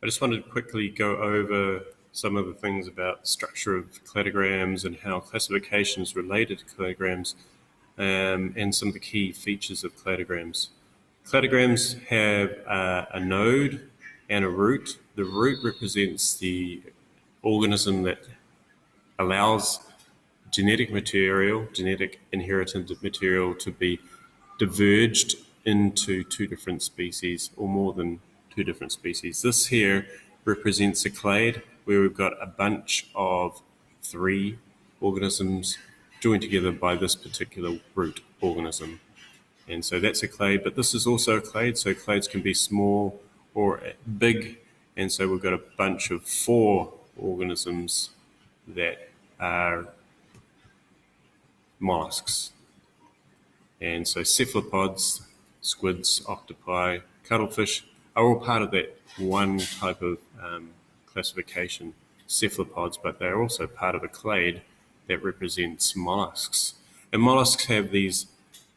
I just wanted to quickly go over some of the things about structure of cladograms and how classification is related to cladograms, and some of the key features of cladograms. Cladograms have a node and a root. The root represents the organism that allows genetic inherited material to be diverged into two different species or more than two different species. This here represents a clade where we've got a bunch of 3 organisms joined together by this particular root organism. And so that's a clade, but this is also a clade, so clades can be small or big, and so we've got a bunch of 4 organisms that are mollusks. And so cephalopods, squids, octopi, cuttlefish are all part of that one type of classification, cephalopods, but they're also part of a clade that represents mollusks. And mollusks have these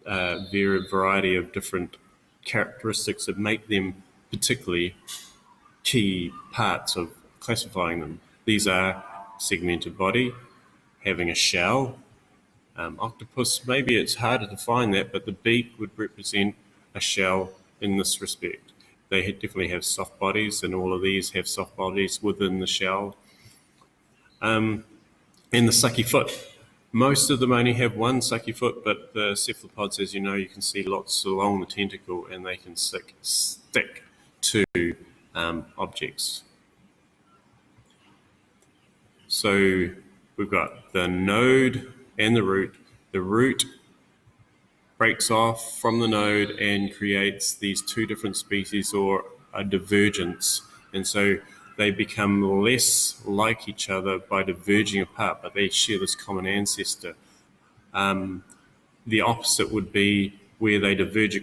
variety of different characteristics that make them particularly key parts of classifying them. These are segmented body, having a shell. Octopus, maybe it's harder to find that, but the beak would represent a shell in this respect. They definitely have soft bodies, and all of these have soft bodies within the shell. And the sucky foot. Most of them only have one sucky foot, but the cephalopods, as you know, you can see lots along the tentacle, and they can stick to objects. So we've got the node and the root. The root breaks off from the node and creates these 2 different species, or a divergence. And so they become less like each other by diverging apart, but they share this common ancestor. The opposite would be where they diverge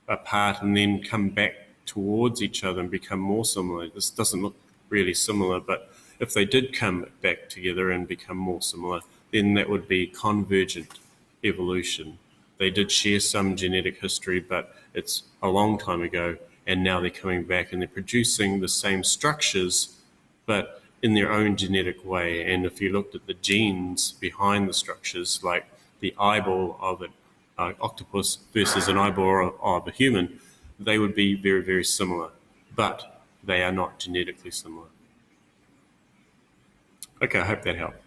apart and then come back towards each other and become more similar. This doesn't look really similar, but if they did come back together and become more similar, then that would be convergent evolution. They did share some genetic history, but it's a long time ago, and now they're coming back and they're producing the same structures, but in their own genetic way. And if you looked at the genes behind the structures, like the eyeball of an octopus versus an eyeball of a human, they would be very, very similar, but they are not genetically similar. Okay, I hope that helped.